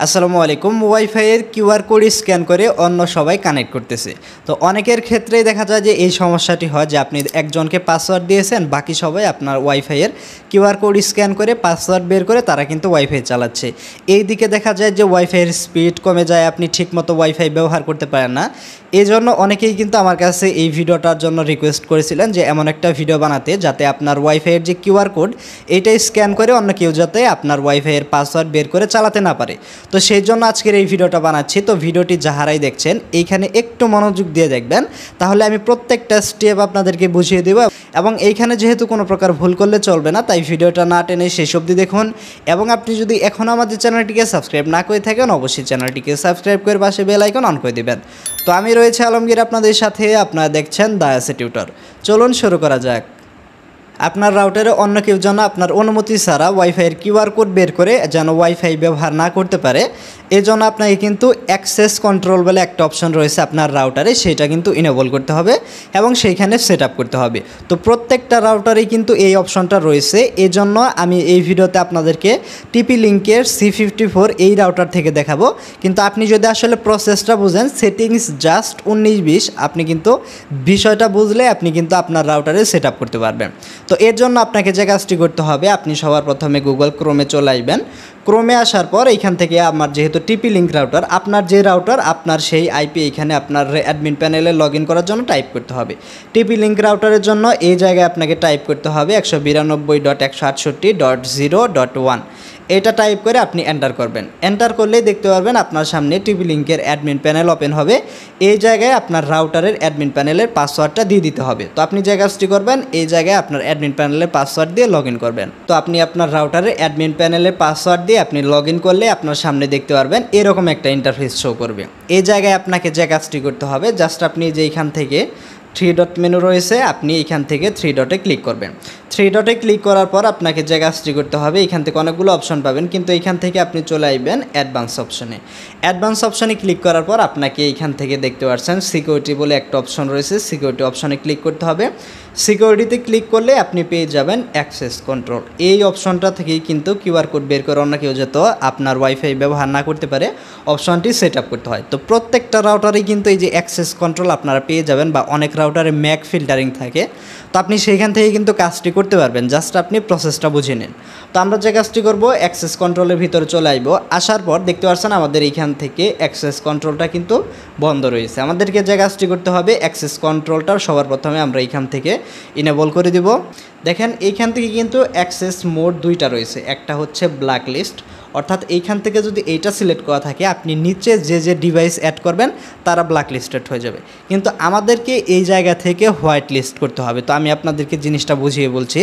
আসসালামু আলাইকুম। ওয়াইফাইয়ের QR code scan করে অন্য সবাই কানেক্ট করতেছে। তো অনেকের ক্ষেত্রেই দেখা যায় যে এই সমস্যাটি হয় যে আপনি একজনকে পাসওয়ার্ড দিয়েছেন, বাকি সবাই আপনার ওয়াইফাইয়ের কিউআর কোড স্ক্যান করে পাসওয়ার্ড বের করে তারা কিন্তু ওয়াইফাই চালাচ্ছে। এই দিকে দেখা যায় যে ওয়াইফাইয়ের স্পিড কমে যায়, আপনি ঠিকমতো ওয়াইফাই ব্যবহার করতে পারেন না। এই জন্য অনেকেই কিন্তু আমার কাছে এই ভিডিওটার জন্য রিকোয়েস্ট করেছিলেন যে এমন একটা ভিডিও বানাতে যাতে আপনার ওয়াইফাইয়ের যে কিউআর কোড এইটা স্ক্যান করে অন্য কেউ যাতে আপনার ওয়াইফাইয়ের পাসওয়ার্ড বের করে চালাতে না পারে। তো সেই জন্য আজকের এই ভিডিওটা বানাচ্ছি। তো ভিডিওটি যাহারাই দেখছেন এইখানে একটু মনোযোগ দিয়ে দেখবেন, তাহলে আমি প্রত্যেকটা স্টেপ আপনাদেরকে বুঝিয়ে দেব। এবং এইখানে যেহেতু কোনো প্রকার ভুল করলে চলবে না, তাই ভিডিওটা না টেনে শেষ অবধি দেখুন। এবং আপনি যদি এখনও আমাদের চ্যানেলটিকে সাবস্ক্রাইব না করে থাকেন, অবশ্যই চ্যানেলটিকে সাবস্ক্রাইব করে পাশে বেল আইকন অন করে দেবেন। তো আমি রয়েছে আলমগীর আপনাদের সাথে, আপনারা দেখছেন দ্য এসএ টিউটর। চলুন শুরু করা যাক। আপনার রাউটারে অন্য কেউ যেন আপনার অনুমতি ছাড়া ওয়াইফাইয়ের কিউআর কোড বের করে যেন ওয়াইফাই ব্যবহার না করতে পারে, এই জন্য আপনাকে কিন্তু অ্যাক্সেস কন্ট্রোল বলে একটা অপশন রয়েছে আপনার রাউটারে, সেটা কিন্তু ইনেবল করতে হবে এবং সেইখানে সেট আপ করতে হবে। তো প্রত্যেকটা রাউটারেই কিন্তু এই অপশনটা রয়েছে। এই জন্য আমি এই ভিডিওতে আপনাদেরকে TP-Link-এর C54 এই রাউটার থেকে দেখাবো। কিন্তু আপনি যদি আসলে প্রসেসটা বুঝেন, সেটিংস জাস্ট 19-20, আপনি কিন্তু বিষয়টা বুঝলে আপনি কিন্তু আপনার রাউটারে সেট আপ করতে পারবেন। তো এর জন্য আপনাকে যে কাজটি করতে হবে, আপনি সবার প্রথমে গুগল ক্রোমে চলে আসবেন। ক্রোমে আসার পর এইখান থেকে আমার যেহেতু TP-Link রাউটার, আপনার যে রাউটার আপনার সেই আইপি এইখানে আপনার অ্যাডমিন প্যানেলে লগ ইন করার জন্য টাইপ করতে হবে। TP-Link রাউটারের জন্য এই জায়গায় আপনাকে টাইপ করতে হবে 192.168.0.1। এটা টাইপ করে আপনি এন্টার করবেন। এন্টার করলেই দেখতে পারবেন আপনার সামনে TP-Link-এর অ্যাডমিন প্যানেল ওপেন হবে। এই জায়গায় আপনার রাউটারের অ্যাডমিন প্যানেলের পাসওয়ার্ডটা দিয়ে দিতে হবে। তো আপনি যে কাজটি করবেন, এই জায়গায় আপনার অ্যাডমিন প্যানেলের পাসওয়ার্ড দিয়ে লগ ইন করবেন। তো আপনি আপনার রাউটারের অ্যাডমিন প্যানেলের পাসওয়ার্ড দিয়ে আপনি লগ ইন করলে আপনার সামনে দেখতে পারবেন এরকম একটা ইন্টারফেস শো করবে। এই জায়গায় আপনাকে যে কাজটি করতে হবে, জাস্ট আপনি যে এইখান থেকে 3 ডট মেনু রয়েছে, আপনি এইখান থেকে 3 ডটে ক্লিক করবেন। 3 ডটে ক্লিক করার পর আপনাকে যে কাজটি করতে হবে, এখান থেকে অনেকগুলো অপশন পাবেন, কিন্তু এইখান থেকে আপনি চলে আসবেন অ্যাডভান্স অপশনে। অ্যাডভান্স অপশনে ক্লিক করার পর আপনাকে এইখান থেকে দেখতে পাচ্ছেন সিকিউরিটি বলে একটা অপশন রয়েছে, সিকিউরিটি অপশনে ক্লিক করতে হবে। সিকিউরিটিতে ক্লিক করলে আপনি পেয়ে যাবেন অ্যাক্সেস কন্ট্রোল। এই অপশনটা থেকেই কিন্তু কিউআর কোড বের করে অন্য কেউ যেত আপনার ওয়াইফাই ব্যবহার না করতে পারে, অপশনটি সেট আপ করতে হয়। তো প্রত্যেকটা রাউটারেই কিন্তু এই যে অ্যাক্সেস কন্ট্রোল আপনারা পেয়ে যাবেন, বা অনেক রাউটারে ম্যাক ফিল্টারিং থাকে। তো আপনি সেইখান থেকে কিন্তু কাজটি করতে পারবেন, জাস্ট আপনি প্রসেসটা বুঝে নিন। তো আমরা যে কাজটি করব, অ্যাক্সেস কন্ট্রোলের ভিতরে চলে আসবো। আসার পর দেখতে পাচ্ছেন আমাদের এইখান থেকে অ্যাক্সেস কন্ট্রোলটা কিন্তু বন্ধ রয়েছে। আমাদেরকে যে কাজটি করতে হবে, অ্যাক্সেস কন্ট্রোলটা সবার প্রথমে আমরা এইখান থেকে ইনেবল করে দিব। দেখেন এইখান থেকে কিন্তু অ্যাক্সেস মোড দুইটা রয়েছে, একটা হচ্ছে ব্ল্যাক লিস্ট, অর্থাৎ এইখান থেকে যদি এইটা সিলেক্ট করা থাকে, আপনি নিচে যে যে ডিভাইস অ্যাড করবেন তারা ব্ল্যাক লিস্টেড হয়ে যাবে। কিন্তু আমাদেরকে এই জায়গা থেকে হোয়াইট লিস্ট করতে হবে। তো আমি আপনাদেরকে জিনিসটা বুঝিয়ে বলছি,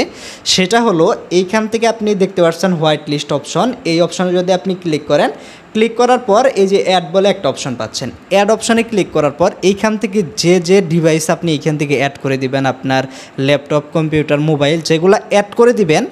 সেটা হলো এইখান থেকে আপনি দেখতে পাচ্ছেন হোয়াইট লিস্ট অপশন। এই অপশনে যদি আপনি ক্লিক করেন, ক্লিক করার পর এই যে অ্যাড বলে একটা অপশন পাচ্ছেন। অ্যাড অপশনে ক্লিক করার পর এইখান থেকে যে যে ডিভাইস আপনি এইখান থেকে অ্যাড করে দিবেন, আপনার ল্যাপটপ, কম্পিউটার, মোবাইল যেগুলো অ্যাড করে দিবেন,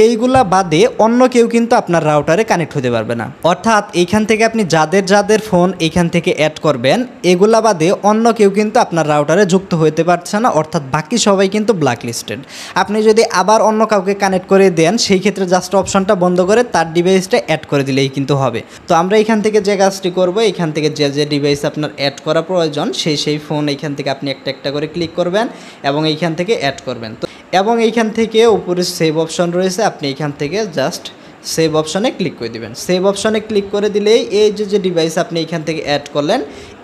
এইগুলা বাদে অন্য কেউ কিন্তু আপনার রাউটারে কানেক্ট হতে পারবে না। অর্থাৎ এইখান থেকে আপনি যাদের যাদের ফোন এইখান থেকে অ্যাড করবেন, এগুলা বাদে অন্য কেউ কিন্তু আপনার রাউটারে যুক্ত হতে পারছে না, অর্থাৎ বাকি সবাই কিন্তু ব্ল্যাক লিস্টেড। আপনি যদি আবার অন্য কাউকে কানেক্ট করে দেন, সেই ক্ষেত্রে জাস্ট অপশনটা বন্ধ করে তার ডিভাইসটা অ্যাড করে দিলেই কিন্তু হবে। তো আমরা এখান থেকে যে কাজটি করব, এখান থেকে যে যে ডিভাইস আপনার অ্যাড করা প্রয়োজন, সেই ফোন এইখান থেকে আপনি একটা একটা করে ক্লিক করবেন এবং এইখান থেকে অ্যাড করবেন। তো এবং এইখান থেকে উপরে সেভ অপশন রয়েছে, আপনি এইখান থেকে জাস্ট সেভ অপশনে ক্লিক করে দিবেন। সেভ অপশনে ক্লিক করে দিলেই এই যে যে ডিভাইস আপনি এইখান থেকে অ্যাড করলেন,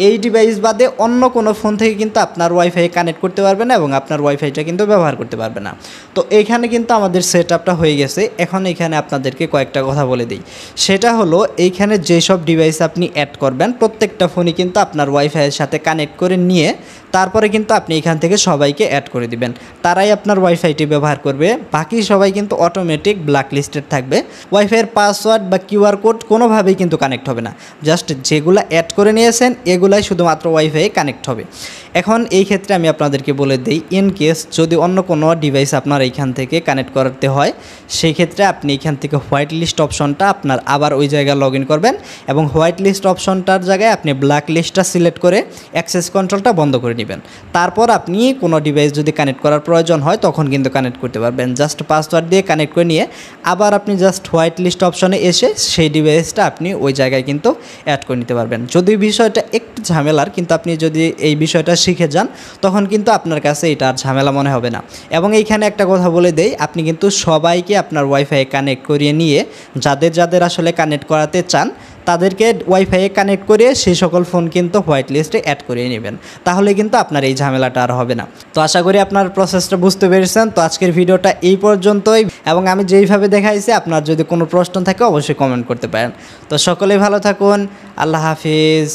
এই ডিভাইস বাদে অন্য কোনো ফোন থেকে কিন্তু আপনার ওয়াইফাই কানেক্ট করতে পারবে না এবং আপনার ওয়াইফাইটা কিন্তু ব্যবহার করতে পারবে না। তো এইখানে কিন্তু আমাদের সেট আপটা হয়ে গেছে। এখন এইখানে আপনাদেরকে কয়েকটা কথা বলে দিই, সেটা হলো এইখানে যেসব ডিভাইস আপনি অ্যাড করবেন, প্রত্যেকটা ফোনই কিন্তু আপনার ওয়াইফাইয়ের সাথে কানেক্ট করে নিয়ে তারপরে কিন্তু আপনি এখান থেকে সবাইকে অ্যাড করে দিবেন, তারাই আপনার ওয়াইফাইটি ব্যবহার করবে। বাকি সবাই কিন্তু অটোমেটিক ব্ল্যাক লিস্টেড থাকবে। ওয়াইফাইয়ের পাসওয়ার্ড বা কিউআর কোড কোনোভাবেই কিন্তু কানেক্ট হবে না, জাস্ট যেগুলো অ্যাড করে নিয়েছেন এগুলাই শুধুমাত্র ওয়াইফাই কানেক্ট হবে। এখন এই ক্ষেত্রে আমি আপনাদেরকে বলে দিই, ইন কেস যদি অন্য কোনো ডিভাইস আপনার এইখান থেকে কানেক্ট করতে হয়, সেই ক্ষেত্রে আপনি এখান থেকে হোয়াইট লিস্ট অপশনটা আপনার আবার ওই জায়গায় লগ ইন করবেন এবং হোয়াইট লিস্ট অপশনটার জায়গায় আপনি ব্ল্যাক লিস্টটা সিলেক্ট করে অ্যাক্সেস কন্ট্রোলটা বন্ধ করে নেবেন। তারপর আপনি কোনো ডিভাইস যদি কানেক্ট করার প্রয়োজন হয় তখন কিন্তু কানেক্ট করতে পারবেন। জাস্ট পাসওয়ার্ড দিয়ে কানেক্ট করে নিয়ে আবার আপনি জাস্ট হোয়াইট লিস্ট অপশনে এসে সেই ডিভাইসটা আপনি ওই জায়গায় কিন্তু অ্যাড করে নিতে পারবেন। যদিও বিষয়টা একটু ঝামেলার, কিন্তু আপনি যদি এই বিষয়টা শিখে যান তখন কিন্তু আপনার কাছে এটা আর ঝামেলা মনে হবে না। এবং এইখানে একটা কথা বলে দেই, আপনি কিন্তু সবাইকে আপনার ওয়াইফাইয়ে কানেক্ট করিয়ে নিয়ে যাদের আসলে কানেক্ট করাতে চান তাদেরকে ওয়াইফাইয়ে কানেক্ট করিয়ে সেই সকল ফোন কিন্তু হোয়াইট লিস্টে অ্যাড করিয়ে নেবেন, তাহলে কিন্তু আপনার এই ঝামেলাটা আর হবে না। তো আশা করি আপনার প্রসেসটা বুঝতে পেরেছেন। তো আজকের ভিডিওটা এই পর্যন্তই, এবং আমি যেইভাবে দেখাইছি আপনার যদি কোনো প্রশ্ন থাকে অবশ্যই কমেন্ট করতে পারেন। তো সকলেই ভালো থাকুন, আল্লাহ হাফিজ।